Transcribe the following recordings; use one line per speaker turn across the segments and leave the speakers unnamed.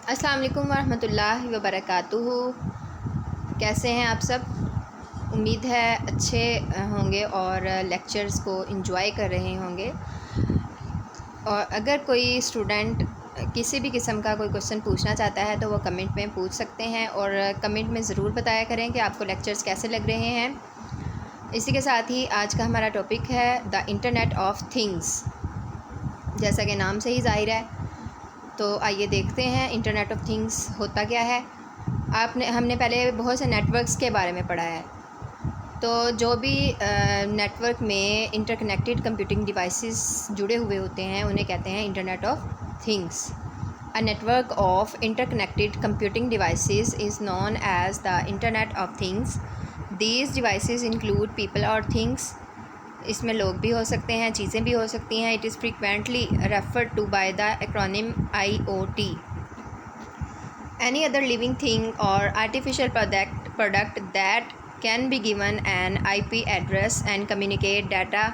अस्सलाम वालेकुम वरहमतुल्लाहि वबरकातुहू। कैसे हैं आप सब? उम्मीद है अच्छे होंगे और लेक्चर्स को एंजॉय कर रहे होंगे। और अगर कोई स्टूडेंट किसी भी किस्म का कोई क्वेश्चन पूछना चाहता है तो वो कमेंट में पूछ सकते हैं और कमेंट में ज़रूर बताया करें कि आपको लेक्चर्स कैसे लग रहे हैं। इसी के साथ ही आज का हमारा टॉपिक है द इंटरनेट ऑफ थिंग्स। जैसा कि नाम से ही ज़ाहिर है, तो आइए देखते हैं इंटरनेट ऑफ थिंग्स होता क्या है। हमने पहले बहुत से नेटवर्क्स के बारे में पढ़ा है। तो जो भी नेटवर्क में इंटरकनेक्टेड कंप्यूटिंग डिवाइसेस जुड़े हुए होते हैं उन्हें कहते हैं internet of things. A network of interconnected computing devices is known as the internet of things. These devices include people और थिंग्स। इसमें लोग भी हो सकते हैं, चीज़ें भी हो सकती हैं। It is frequently referred to by the acronym IoT। Any other living thing or artificial product that can be given an IP address and communicate data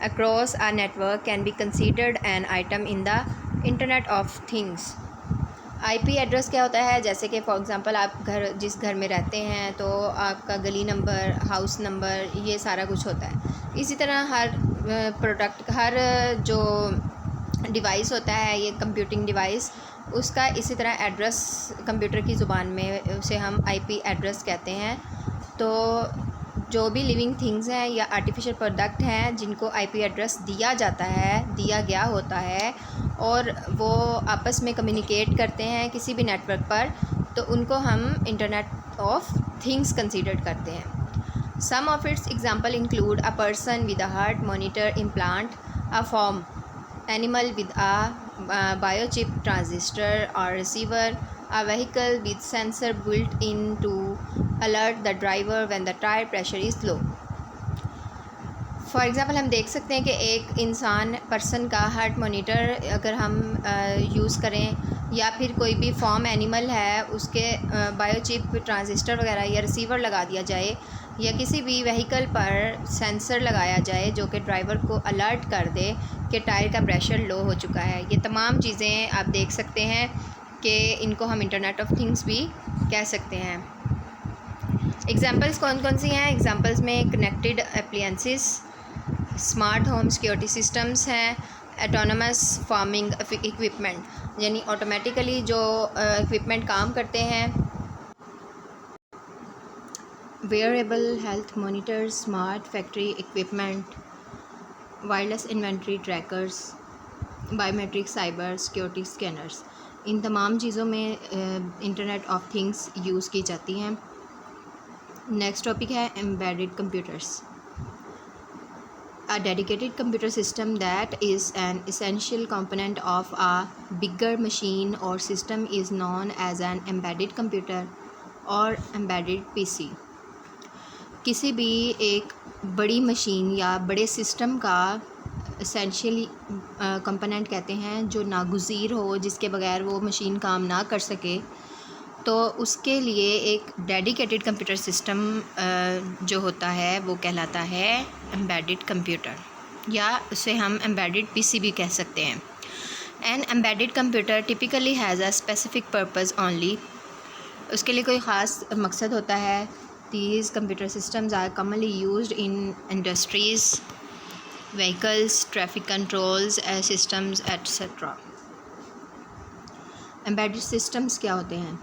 across a network can be considered an item in the Internet of Things। IP address क्या होता है? जैसे कि for example आप जिस घर में रहते हैं तो आपका गली नंबर, हाउस नंबर, ये सारा कुछ होता है। इसी तरह हर प्रोडक्ट, हर जो डिवाइस होता है, ये कंप्यूटिंग डिवाइस, उसका इसी तरह एड्रेस कंप्यूटर की ज़ुबान में उसे हम IP एड्रेस कहते हैं। तो जो भी लिविंग थिंग्स हैं या आर्टिफिशियल प्रोडक्ट हैं जिनको IP एड्रेस दिया जाता है, दिया गया होता है और वो आपस में कम्युनिकेट करते हैं किसी भी नेटवर्क पर, तो उनको हम इंटरनेट ऑफ थिंग्स कंसीडर करते हैं। Some of its example include a person with a heart monitor implant, a farm animal with a biochip transistor or receiver, a vehicle with sensor built in to alert the driver when the tire pressure is low। For example हम देख सकते हैं कि एक इंसान person का heart monitor अगर हम यूज़ करें, या फिर कोई भी फॉर्म एनिमल है उसके बायोचिप ट्रांजिस्टर वगैरह या रिसीवर लगा दिया जाए, या किसी भी व्हीकल पर सेंसर लगाया जाए जो कि ड्राइवर को अलर्ट कर दे कि टायर का प्रेशर लो हो चुका है। ये तमाम चीज़ें आप देख सकते हैं कि इनको हम इंटरनेट ऑफ थिंग्स भी कह सकते हैं। एग्ज़ाम्पल्स कौन कौन सी हैं? एग्ज़ाम्पल्स में connected appliances, smart home security systems हैं, ऑटोनमस फार्मिंग इक्विपमेंट, यानी ऑटोमेटिकली जो इक्विपमेंट काम करते हैं, wearable health monitors, smart factory equipment, wireless inventory trackers, biometric cyber security scanners. इन तमाम चीज़ों में इंटरनेट ऑफ थिंग्स यूज़ की जाती हैं। नेक्स्ट टॉपिक है embedded computers. A dedicated computer system that is an essential component of a bigger machine or system is known as an embedded computer or embedded PC। किसी भी एक बड़ी machine या बड़े सिस्टम का एसेंशियल कंपोनेंट कहते हैं जो नागुज़ीर हो, जिसके बगैर वो मशीन काम ना कर सके, तो उसके लिए एक डेडिकेटेड कंप्यूटर सिस्टम जो होता है वो कहलाता है एम्बेडेड कंप्यूटर, या उसे हम एम्बेडेड PC भी कह सकते हैं। An embedded computer typically has a specific purpose only. उसके लिए कोई ख़ास मकसद होता है। These computer systems are commonly used in industries, vehicles, traffic controls systems etcetera. Embedded systems क्या होते हैं?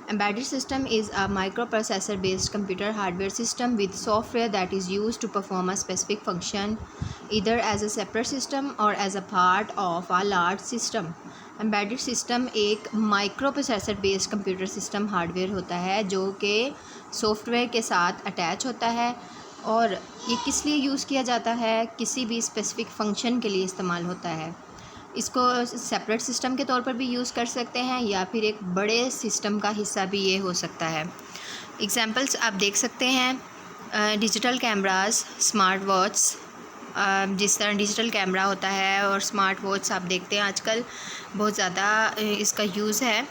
Embedded system is a microprocessor based computer hardware system with software that is used to perform a specific function either as a separate system or as a part of a large system। Embedded system एक microprocessor based computer system hardware होता है जो कि software के साथ attach होता है, और ये किस लिए यूज़ किया जाता है? किसी भी स्पेसिफिक फंक्शन के लिए इस्तेमाल होता है। इसको सेपरेट सिस्टम के तौर पर भी यूज़ कर सकते हैं या फिर एक बड़े सिस्टम का हिस्सा भी ये हो सकता है। एग्ज़ाम्पल्स आप देख सकते हैं, डिजिटल कैमरास, स्मार्ट वॉच। जिस तरह डिजिटल कैमरा होता है और स्मार्ट वॉच आप देखते हैं आजकल बहुत ज़्यादा इसका यूज़ है।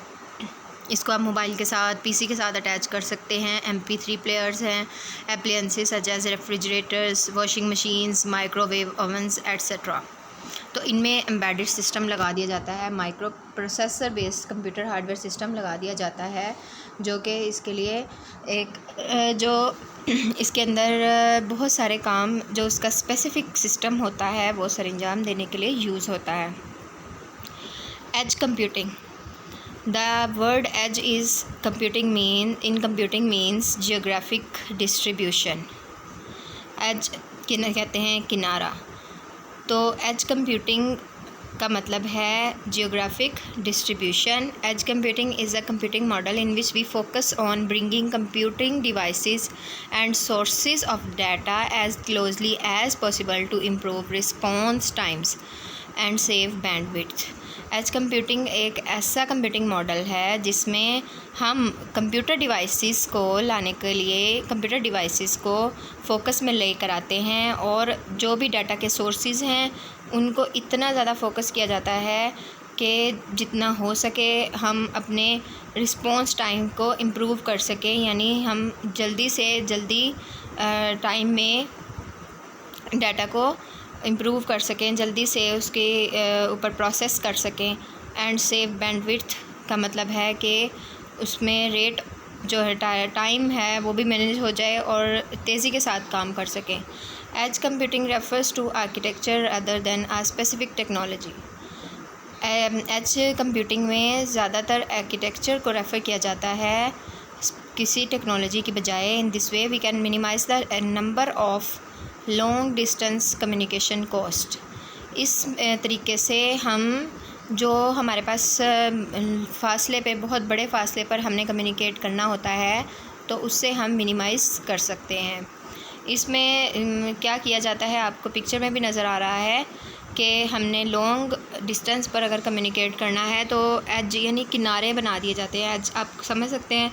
इसको आप मोबाइल के साथ, PC के साथ अटैच कर सकते हैं। MP3 प्लेयर्स हैं, appliances such as refrigerators, washing machines, microwave ovens etcetera. तो इनमें एम्बेडेड सिस्टम लगा दिया जाता है, microprocessor based computer hardware system लगा दिया जाता है, जो कि इसके लिए एक जो इसके अंदर बहुत सारे काम जो उसका स्पेसिफ़िक सिस्टम होता है वो सरंजाम देने के लिए यूज़ होता है। Edge computing, the word edge is computing means geographic distribution. Edge कहते हैं किनारा, तो एज कंप्यूटिंग का मतलब है geographic distribution. Edge computing is a computing model in which we focus on bringing computing devices and sources of data as closely as possible to improve response times and save bandwidth. Edge computing एक ऐसा computing model है जिसमें हम computer devices को लाने के लिए computer devices को फोकस में लेकर आते हैं, और जो भी डाटा के सोर्सेज हैं उनको इतना ज़्यादा फोकस किया जाता है कि जितना हो सके हम अपने रिस्पॉन्स टाइम को इम्प्रूव कर सकें, यानी हम जल्दी से जल्दी टाइम में डाटा को इम्प्रूव कर सकें, जल्दी से उसके ऊपर प्रोसेस कर सकें। एंड सेव बैंडविड्थ का मतलब है कि उसमें रेट जो है टाइम है वो भी मैनेज हो जाए और तेज़ी के साथ काम कर सकें। Edge computing refers to architecture other than a specific technology. Edge computing में ज़्यादातर आर्किटेक्चर को रेफ़र किया जाता है किसी टेक्नोलॉजी की बजाय। In this way we can minimise the number of long distance communication cost. इस तरीके से हम जो हमारे पास फासले पे बहुत बड़े फासले पर हमने कम्युनिकेट करना होता है तो उससे हम मिनिमाइज़ कर सकते हैं। इसमें क्या किया जाता है, आपको पिक्चर में भी नज़र आ रहा है कि हमने लॉन्ग डिस्टेंस पर अगर कम्युनिकेट करना है तो एज यानी किनारे बना दिए जाते हैं। एज आप समझ सकते हैं,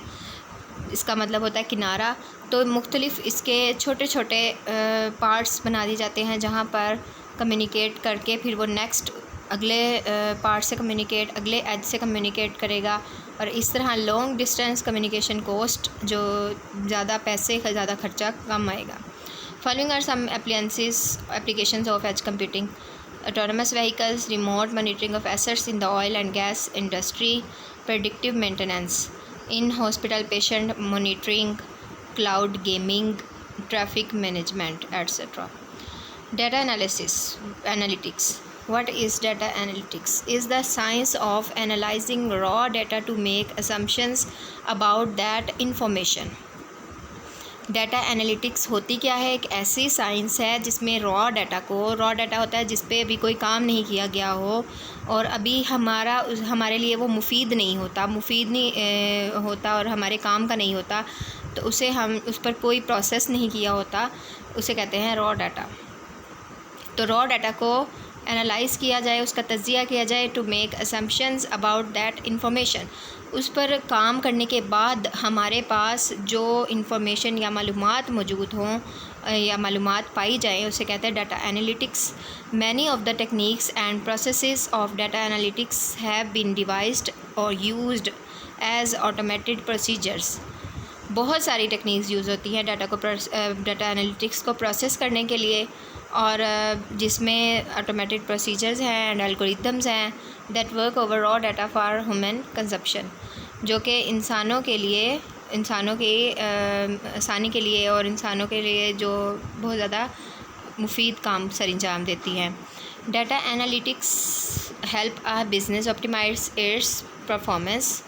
इसका मतलब होता है किनारा। तो मुख्तलिफ़ इसके छोटे छोटे पार्ट्स बना दिए जाते हैं जहाँ पर कम्युनिकेट करके फिर वो नेक्स्ट अगले पार्ट से कम्युनिकेट अगले एज से कम्युनिकेट करेगा, और इस तरह लॉन्ग डिस्टेंस कम्युनिकेशन कॉस्ट जो ज़्यादा पैसे का ज़्यादा खर्चा कम आएगा। Following are some applications of edge computing: autonomous vehicles, remote monitoring of assets in the oil and gas industry, predictive maintenance in hospital, patient monitoring, cloud gaming, traffic management, etc. Data analytics. What is data analytics? Is the science of analyzing raw data to make assumptions about that information. Data analytics होती क्या है? एक ऐसी science है जिसमें raw data होता है जिस पे अभी कोई काम नहीं किया गया हो और अभी हमारे लिए वो मुफीद नहीं होता और हमारे काम का नहीं होता, तो उसे हम उस पर कोई प्रोसेस नहीं किया होता, उसे कहते हैं रॉ डाटा। तो रॉ डाटा को एनालाइज़ किया जाए, उसका तज्जिया किया जाए to make assumptions about that information. उस पर काम करने के बाद हमारे पास जो इंफॉर्मेशन या मालूमात मौजूद हों या मालूमात पाई जाए उसे कहते हैं data analytics. Many of the techniques and processes of data analytics have been devised और यूज्ड एज ऑटोमेटेड प्रोसीजर्स। बहुत सारी टेक्निक्स यूज़ होती हैं डाटा एनालिटिक्स को प्रोसेस करने के लिए, और जिसमें ऑटोमेटेड प्रोसीजर्स हैं एंड एल्गोरिथम्स हैं that work over raw data for human consumption, जो कि इंसानों की आसानी के लिए और इंसानों के लिए जो बहुत ज़्यादा मुफीद काम सरंजाम देती हैं। Data analytics help a business optimise its performance.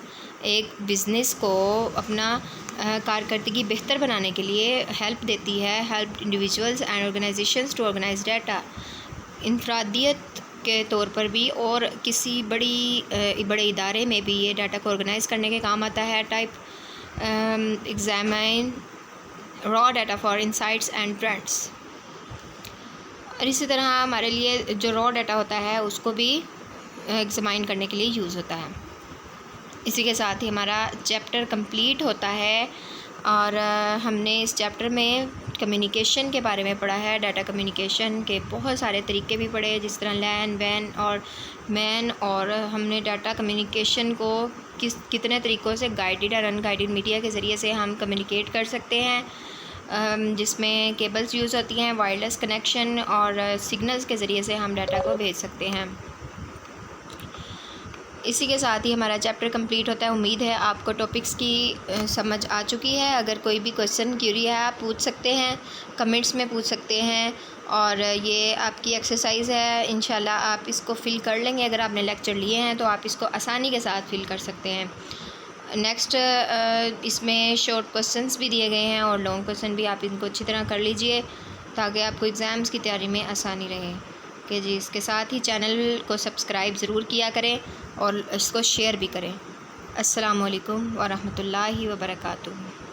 एक बिज़नेस को अपना कारकर्दगी बेहतर बनाने के लिए हेल्प देती है। Help individuals and organizations to organize data. इंफरादियत के तौर पर भी और किसी बड़े इदारे में भी ये डाटा को ऑर्गेनाइज़ करने के काम आता है। Type examine raw data for insights and trends. और इसी तरह हमारे लिए जो रॉ डाटा होता है उसको भी एग्जामाइन करने के लिए यूज़ होता है। इसी के साथ ही हमारा चैप्टर कंप्लीट होता है और हमने इस चैप्टर में कम्युनिकेशन के बारे में पढ़ा है। डाटा कम्युनिकेशन के बहुत सारे तरीके भी पढ़े, जिस तरह लैन, वैन और मैन, और हमने डाटा कम्युनिकेशन को कितने तरीक़ों से गाइडेड और अनगाइडेड मीडिया के ज़रिए से हम कम्युनिकेट कर सकते हैं। जिसमें केबल्स यूज़ होती हैं, वायरलेस कनेक्शन और सिग्नल्स के ज़रिए से हम डाटा को भेज सकते हैं। इसी के साथ ही हमारा चैप्टर कंप्लीट होता है। उम्मीद है आपको टॉपिक्स की समझ आ चुकी है। अगर कोई भी क्वेश्चन क्यूरी है आप पूछ सकते हैं, कमेंट्स में पूछ सकते हैं। और ये आपकी एक्सरसाइज है, इंशाल्लाह आप इसको फ़िल कर लेंगे। अगर आपने लेक्चर लिए हैं तो आप इसको आसानी के साथ फ़िल कर सकते हैं। नेक्स्ट इसमें शॉर्ट क्वेश्चंस भी दिए गए हैं और लॉन्ग क्वेश्चन भी, आप इनको अच्छी तरह कर लीजिए ताकि आपको एग्ज़ाम्स की तैयारी में आसानी रहे। कि जी, इसके साथ ही चैनल को सब्सक्राइब ज़रूर किया करें और इसको शेयर भी करें। अस्सलाम वालेकुम व रहमतुल्लाहि व बरकातुहू।